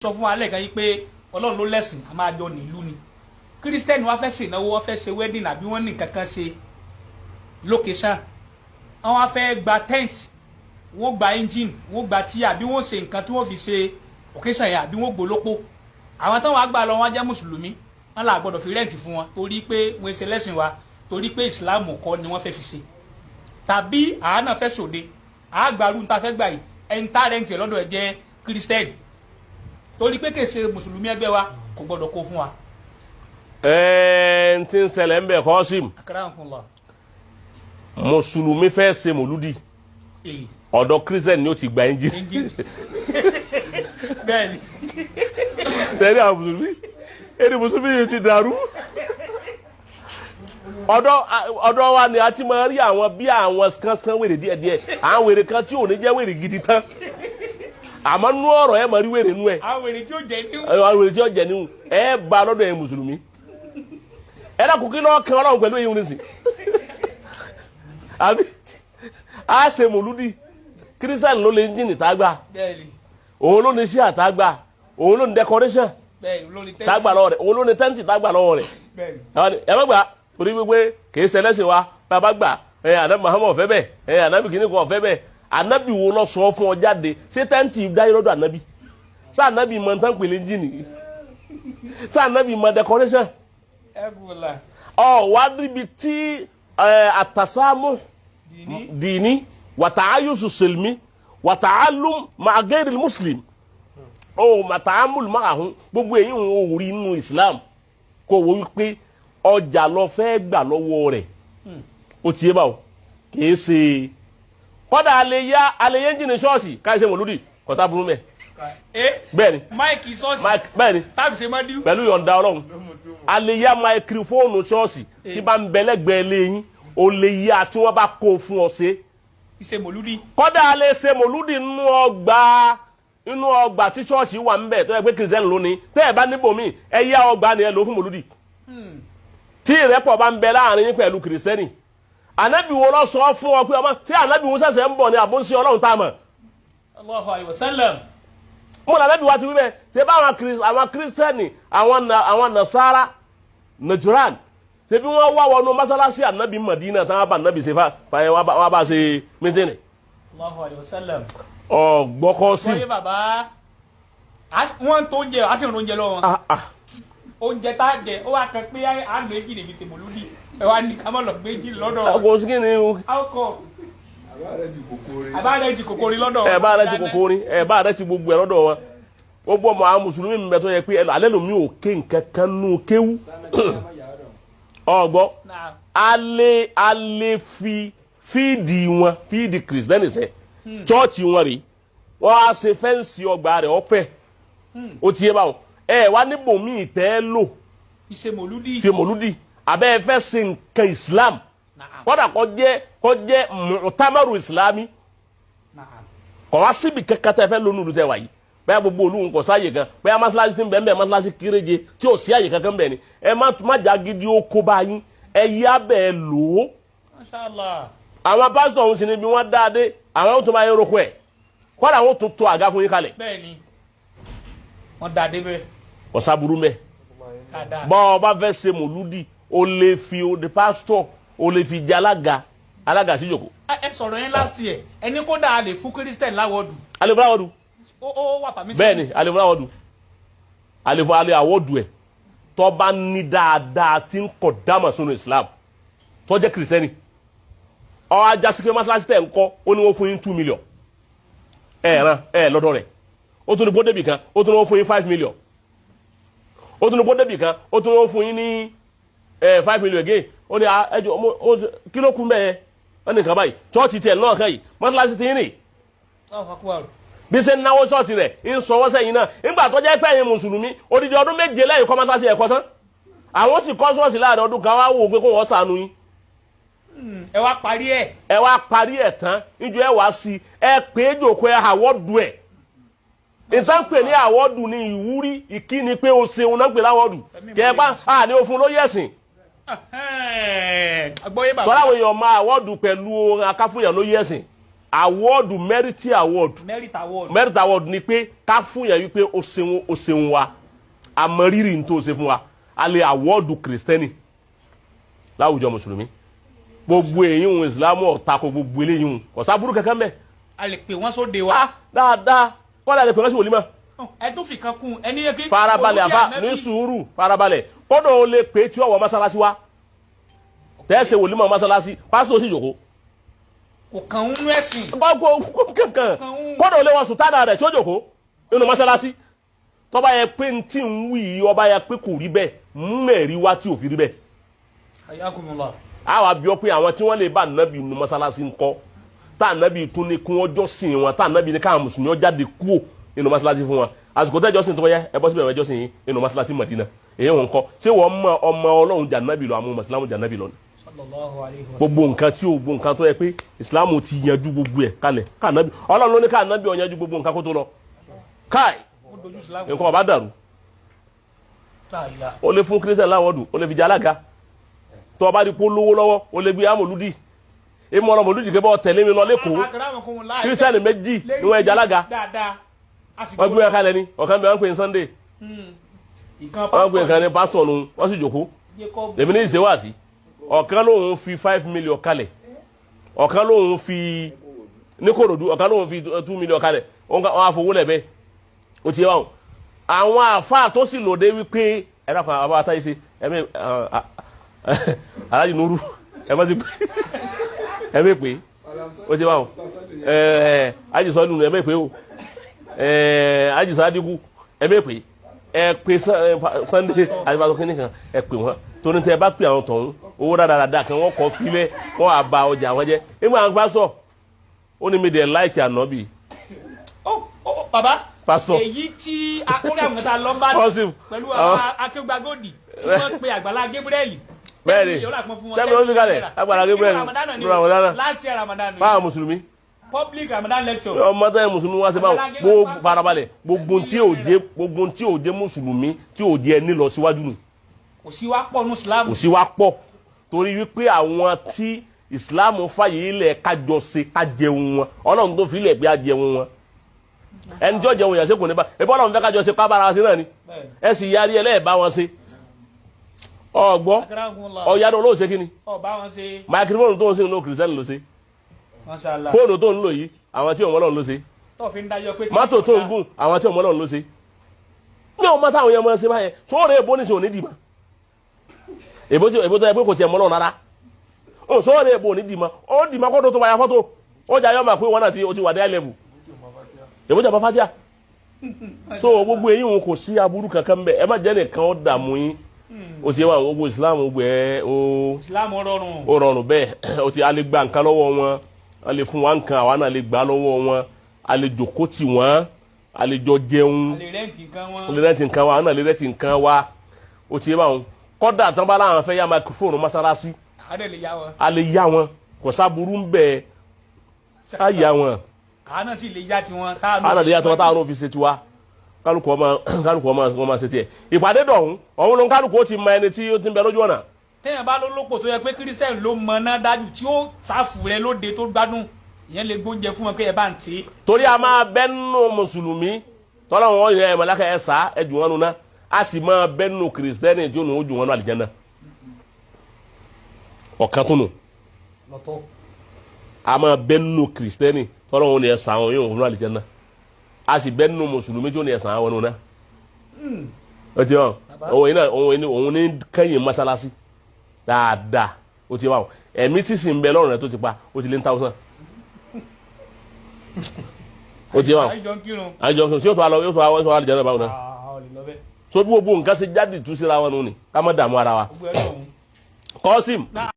sọ fún alẹ́ kan yìí pé ọlọ́run ló lẹ́sìn a máa jọ nílùú ni kírísítẹ́nì wá fẹ́ ṣe ìnáwó wọ́n fẹ́ ṣe wedding àbí wọ́n ní kankan ṣe location wọ́n wá fẹ́ gba tent wọ́n gba engine wọ́n gba tíyà àbí wọ́n ṣe nǹkan tí wọ́n fi ṣe occasion yẹn àbí wọ́n gbólópó àwọn táwọn àgbà lọ wọn jẹ́ mùsùlùmí wọn là gbọ́dọ̀ fi rẹ́ǹtì fún wọn torí pé wọ́n ṣe lẹ́sìn wa torí pé ìsìláàmù kọ́ ni wọ́n fẹ́ fi ṣe tàbí àánà fẹ́ ṣòde àgbàrú ń ta fẹ́ gbà yìí ẹni tá rẹ́ǹtì lọ́dọ̀ ẹ̀ jẹ́ kírísítẹ́nì torí pé kèsè mùsùlùmí ẹgbẹ́ wa kò gbọ́dọ̀ kó fún wa. n ti ń ṣẹlẹ̀ ń bẹ̀ kọ́ sí Akramakumullah. mùsùlùmí fẹ́ ṣe mòlúdì ọ̀dọ̀ kírísítẹ́nì ni ó ti gba ẹ́ńjìnì. bẹ́ẹ̀ni. tẹ̀lé àwọn mùsùlùmí èdè mùsùlùmí yìí ti dàrú. ọ̀dọ̀ wa ni a ti máa rí àwọn bí àwọn kan wèrè díẹ̀díẹ̀ àwọn wèrè kan tí ò ní jẹ́ wèrè gidi tán àmọ́ nú ọ̀rọ̀ ẹ̀ máa rí wèrè nú ẹ̀. àwọn wèrè tí ó jẹ níhùn. àwọn wèrè tí ó jẹ níhùn ẹ̀ bá lọ́dọ̀ ẹ̀ mùsùlùmí. ẹ dákun kí lọ́ọ́ kan ọlọ́run pẹ̀lú eyín nísìn. àbí a ṣe mòlúdì kírísítẹ́nì ló lè ẹ́ńjìnì tá a gbà òun ló ní sí àtàgbà òun ló ní decoration tágbà lọ́wọ́ rẹ̀ òun ló ní tẹ́ǹtì tágbà lọ́wọ́ rẹ̀ ẹ má gbà torí wípé kì í ṣẹlẹ́sìn wa bàbá gbà ànábì Muhammad ọ̀fẹ́ bẹ́ẹ̀ ànábì kìíní kan ọ̀fẹ́ bẹ́ẹ̀ ànábì wo lọ sọ fún ọ jáde ṣé tẹ́ǹtì dáyé lọ́dọ̀ ànábì ṣé ànábì mọ tán pèlè jíìnì ṣé ànábì mọ decoration wá níbi tí àtàsámù dìní wàtàáyùsù sèlmí wàtàálùm màgẹ́rì muslim màtàámùl máàhún gbogbo èyí ń rí inú islam kò wò wípé ọjà lọ fẹ́ gbà lọ́wọ́ rẹ̀ ó ti yé báwo kìí ṣe kọ́dà alẹ́ yẹn jìnnì ṣọ́ọ̀ṣì káyọ̀ṣe mọ̀lúdì kọ́tà burú mẹ́. bẹ́ẹ̀ni máìkì ṣọ́ọ̀ṣì bẹ́ẹ̀ni tábì ṣe máa dín. pẹ̀lú yọ̀ǹda ọlọ́run alẹ́ yá máikrófóònù ṣọ́ọ̀ṣì tí bá ń bẹ̀lẹ́gbẹ̀ẹ́ lẹ́yìn ó lè yá tí wọ́n bá kó fún ọ ṣe. ìṣe mọ̀lúdì. kọ́dà alẹ́ ṣe mọ̀lúdì nínú ọgbà tí ṣọ́ọ̀ṣì wà ń bẹ̀ tó yẹ pé kìrìsìtẹ́nì lónìí tẹ́ ẹ̀ bá níbòmí ẹ yá ọgbà ni ẹ lò fún mọ̀lúdì. tí ìrẹ́pọ̀ bá ń bẹ láàrin yín pẹ̀lú kìrìsìtẹ́nì ànábì wo lọ sọ fún ọ pé ọmọ tí ànábì wo ṣẹ̀ṣẹ̀ ń bọ̀ ní àbóǹsí ọlọ́run tá a mọ̀. Allahu alayhi wa sallam. mo nà ànábì wa ti wí bẹ́ẹ̀ ṣe bá àwọn kìrìsìtẹ́nì àwọn nasara najuran ṣe bí wọ́n wá wọnú mọ́sálásí ànábì Madina táwọn bá ànábì ṣe fàyẹn wọ́n bá ṣe mítínì. Allahu alayhi wa sallam. ọgbọ́kọ́ sí. sọ́yẹ́ bàbá wọ́n tó oúnjẹ á sì rún oúnjẹ lọ́wọ́ oúnjẹ tá a jẹ ó wà kàn pé à méjì lèmi ṣe mọ̀lúdì ẹ wá ní ká má lọ méjì lọ́dọ̀. àgọ́ sí kí ni o. alcohol. àbá rẹ ti kòkòrò lọ́dọ̀. ẹ bá rẹ ti kòkòrò ẹ bá rẹ ti gbogbo ẹ lọ́dọ̀ wọn gbogbo ọmọ àwọn mùsùlùmí mi bẹ tó yẹ pé alẹ́ lomi ò ké nǹkan kan nù kéwú ọgbọ́ alẹ́ fi fíìdì wọn fíìdì kìrìsìtẹ́nì sẹ́ chọ́ọ̀chì wọn rèé wọ́n á ṣe fẹ́ǹsì ọgbà rẹ̀ ọ̀fẹ́ ó ti yé báwọn ẹ wá níbòmíì tẹ́ ẹ lò fi mọ̀lúdì abẹ́ ẹ fẹ́ ṣe nǹkan islam kọ́dà kọ́ jẹ́ mùtámẹ́rù islami kọ́ wá síbi kẹ́kẹ́ tẹ́ ẹ fẹ́ lónú ìlú tẹ́ wáyé bẹ́ẹ̀ gbogbo olú nǹkan sáàyè kan bẹ́ẹ̀ mọ́sálásí ti ń bẹ́ẹ̀ mọ́sálásí kéréje tí ò sí àyè kankan bẹ́ẹ̀ ni ẹ má jà gidi ó kó bá yín ẹ yá bẹ́ẹ̀ lò ó. àwọn pásítọ̀ ọ̀hún sì ni bí wọ́n dáadé àwọn ó tún bá yín roko ẹ̀ kọ́dà àwọn ó tún tó àga fún yín kalẹ̀. bẹ́ẹ̀ni wọ́n dáadé bẹ́ẹ̀. ọ̀sá burú mẹ́ bọ́ ọ bá fẹ́ ṣe mòlúdì o lè fi o de pásítọ̀ o lè fi jẹ alága sí ìjòkó. ẹ sọ̀rọ̀ yẹn láti ẹ̀ ẹni kódà a lè fún kírísítẹ̀n láwọ́dù. alẹ́ fún láwọ́dù. ó wà pàmí sí. bẹ́ẹ̀ni alẹ́ fún láwọ́dù alẹ́ àwọ́dù ẹ̀ tó bá ní dáadáa tí ń kọ̀ dámà sínú Islam tó jẹ́ kìrìsẹ́nì ọ ajá sí pé mọ́sálásí tẹ̀ ń kọ́ ó ní wọ́n fún yín 2 million lọ́dọ̀ rẹ̀ ó tún ní bó débì kan ó tún ní wọ́n fún yín 5 million ó tún ní bó débì kan ó tún ní wọ́n fún yín ní 5 million again ó ní ẹjọ́ kí ló kún bẹ́ẹ̀ wọ́n ní nǹkan báyìí chọ́ọ̀chì tiẹ̀ náà kàn yìí mọ́sálásí ti yín nì bí ṣe ń náwó ṣọ́ọ̀ṣì rẹ̀ ń sọ wọ́n sẹ́yìn náà nígbà tó jẹ́ pé ẹ̀yin mùsùlùmí odidi ọdún 7 lẹ́yìn kọ́ mọ́sálásí ẹ̀kọ́ tán àwọn sì kọ́ ṣọ́ọ̀ṣì láàrin ọdún kan wá wò pé kó wọ́n ṣàánú yín. ẹ wá parí ẹ̀. ẹ wá parí ẹ̀ tán níjọ ẹ wá sí ẹ pé jòkó ẹ àwọ́dù ẹ̀ ìtàn pè ní àwọ́dù ní ìwúrí ìkíni pé o ṣeun náà pè láwọ́dù kẹ ẹ bá ní òfin ló yẹ̀sìn. tọ́lá àwọn èèyàn máa àwọ́dù pẹ̀lú akáfúnyàn ló yẹ̀sìn award merit award merit award ni pé ká fún yẹn wípé ó ṣeun wa àmọrírì n tó ṣe fún wa a lè award kristẹni láwùjọ mùsùlùmí gbogbo èyí ohun ìsìlámù ọ̀tako gbogbo eléyìí ohun ọ̀sá burú kankan mẹ́. a lè pè wọ́n sóde wa. dáadáa kọ́lá lè pè wọ́n sí wòlímọ̀. ẹ tún fi kan kún ẹni yẹ kí. farabalẹ̀ àfa ní sùúrù farabalẹ̀ kọ́dọ̀ ó lè pè tí ọwọ́ mọ́sálásí wa tẹ́sẹ̀ wòlímọ̀ mọ́sálásí pásítọ̀ sì jòkó. kò kàn ń nú ẹ̀sìn. kankan kọ́dọ̀ ó lè wọ́n sùtánà rẹ̀ tí ó jòkó nínú mọ́sálásí tọ́ba yẹ pé n tí ń wí yìí ọba yẹ pé kò rí bẹ́ẹ̀ mẹ́rin wá tí ò fi rí bẹ́ẹ̀. ayakumullah. àwa bí ọ pé àwọn tí wọ́n lè bá nàbì nínú mọ́sálásí ńkọ́ tá nàbì tún ní kún ọjọ́ sìn wọn tá nàbì ní káwọn mùsùlùmí ọ jáde kúò nínú mọ́sálásí fún wọn àsìkò tẹ́jọ́ sìn tó yẹ ẹ bọ́ síbẹ̀ ẹjọ́ sìn yín nínú mọ́sálásí Mádínà èyí wọn kọ́ ṣé wọ́n mọ ọmọ Ọlọ́run jàǹdàbì lọ àwọn mùsùlùmí jàǹdàbì lọ ni. gbogbo nǹkan tí o gbogbo nǹkan tó yẹ pé ìsìlámù ti yanjú gbogbo ẹ̀ kalẹ̀ káànábì Ọlọ́run ló ní káànábì ó yanjú gbogbo nǹkan kó tó lọ káì nǹkan ọba dàrú ó lè fún kírísítẹ̀ láwọ́dù ó lè fi jẹ alága tó ọba di kó lówó lọ́wọ́ ó lè gbé amòlúdì èmi ọ̀rọ̀ mòlúdì kébọ́ tẹ̀lé mi lọ lẹ́kọ̀ọ́ kírísítẹ̀ méjì ni wọ́n ẹja alága wọ́n gbé ẹ̀ka lẹ́ni ọ̀kan bẹ́ẹ̀ wọ́n pè ní Sunday wọ́n gbé ẹ̀ka ní pásítọ̀ nù wọ́n sì jòkó èmi ní ìṣèwàsí ọ̀kan lóun fi 5 million kalẹ̀ ọ̀kan lóun fi ní Kòròdú ọ̀kan lóun fi 2 million kalẹ̀ wọ́n á fowó lẹ̀ bẹ́ẹ̀ ó ti yẹ wọn àwọn àfáà tó sì lòdè wípé ẹ̀rọ kan àbá àtàyè ṣe ẹ̀mí aláàjì Nuru ẹ̀mọ́ ti ẹ̀mí pé ó ti wọn àjì sọ́ọ́ nínú ẹ̀mí pé o àjì sọ́ọ́ adigun ẹ̀mí pé ẹ̀ pé Sunday àjìbàtọ̀ kínní kan ẹ̀ pè wọ́n torí tẹ ẹ bá pè àwọn tọ̀hún owó dáadáa kan wọ́n kọ́ filẹ̀ wọ́n á ba ọjà wọn jẹ́ nígbà wọn gbá sọ ó ní mi dẹ̀ láìkì ànábì. bàbá Pastor. èyí tí akúrẹ́ àwọn ta lọ bá dùn pẹ̀lú àwọn akéwàgòdì tí wọ́n pe Àgbàlá Gabriel. bẹ́ẹ̀ni tẹ́mi ló fi kalẹ̀ Àgbàlá Gabriel ní Ramadan láti Ramadan báwa mùsùlùmí. public Ramadan lecture. ọmọ tẹ́ mùsùlùmí wá sí báwọn gbogbo farabalẹ̀ gbogbo tí ò jẹ́ mùsùlùmí tí ò jẹ́ ẹni lọ síwájú nù. kò sí wá pọ̀ ní Islam. kò sí wá pọ̀ torí wípé àwọn tí Islam fàyè ilẹ̀ kájọ ṣe kájẹun wọn Ọlọ́run tó fi ilẹ̀ bí ajẹun wọn ẹni tí ó jẹun yàn sẹ́kùn nípa ẹbí Ọlọ́run fẹ́ kájọ ṣe pábára wa sí náà ni ẹ sì yarí ẹlẹ́ẹ̀bá wọn ṣe ọgbọ́ ọ̀yàdọ̀ olóò ṣe kí ni máikrófóònù tó ń sìn ló kìrìsìtẹ́nì ló ṣe fóònù tó ń lò yìí àwọn tí òun Ọlọ́run ló ṣe mọ́tò tó ń gùn àwọn tí òun Ọlọ́run ló ṣe ní ọmọ táwọn yẹn mọ́ ṣe báyẹn sóòrè èbó ní ṣe òní dìímọ̀ èbó tó yẹ pé kò tiẹ̀ mọ́ Ọlọ́run rárá sóòrè èbó òní dìímọ̀ ó dìímọ̀ kó tó wáyà fọ́tò ó jà yọ́ mà pé wọ́n náà ti wà dé level èbó jàmbá fásíà so gbogbo èyí òun kò sí aburú kankan mbẹ ẹ má jẹ́ nìkan ó dààmú yín ó ti wà gbogbo Islam gbẹ ó rọrùn bẹ́ẹ̀ ó ti a lè gba nǹkan lọ́wọ́ wọn a lè fún wa nǹkan àwa náà lè gbà lọ́wọ́ wọn a lè jòkó tì wọ́n a lè jọ jẹun a lè rẹ́ǹtì nǹkan wa a náà lè rẹ́ǹtì nǹkan wa ó ti wà wọn kọ́dà tán bá láwọn fẹ́ yá máikrófóònù mọ́sálásí a lè yá wọn kò sáburú ń bẹ ká yá wọn àánà sì lè yá tiwọn táwọn fi ṣe tiwa kálukú ọmọ ṣe tiẹ̀ ìpàdé dọ̀hún ọ̀hún ló ń kálukú ó ti mọ ẹni tí ó ti ń bẹ lójú ọ̀nà. téèyàn bá lólópò tó yẹ pé kírísítẹ́nì ló mọ náà dájú tí ó sáfù rẹ lóde tó gbádùn ìyẹn lè gbóúnjẹ fún wọn pé ẹ bá ń ṣe. torí a máa bẹ́nu mùsùlùmí tọ́lọ́run wọn yẹ mọ̀láka ẹ sá ẹ jù wọn nu ná a sì máa bẹ́nu kìrìsìtẹ́nì tí ó nù ó jù wọn nù àlìjánnà ọ̀kan tó nù a máa bẹ́nu kìrìsìtẹ́nì tọ́lọ́run ni ẹ̀sán àwọn yóò wọnú àlìjánnà a sì bẹ́ẹ̀ nínú mùsùlùmí tí ó ní ẹ̀sán àwọn ọ̀nà ó ti hàn òun ní kẹ́yìn mọ́sálásí dáadáa ó ti hàn ẹ̀mí tí sì ń bẹ lọ́rùn rẹ̀ tó ti pa ó ti lé 1000 ó ti hàn àjọ kìrùn sí yóò tó àwọn àlìjánnà báwọn náà so bí gbogbo nǹkan ṣe jáde tú síra wọn nù ni ká má dààmú ara wa Kọ́sìm.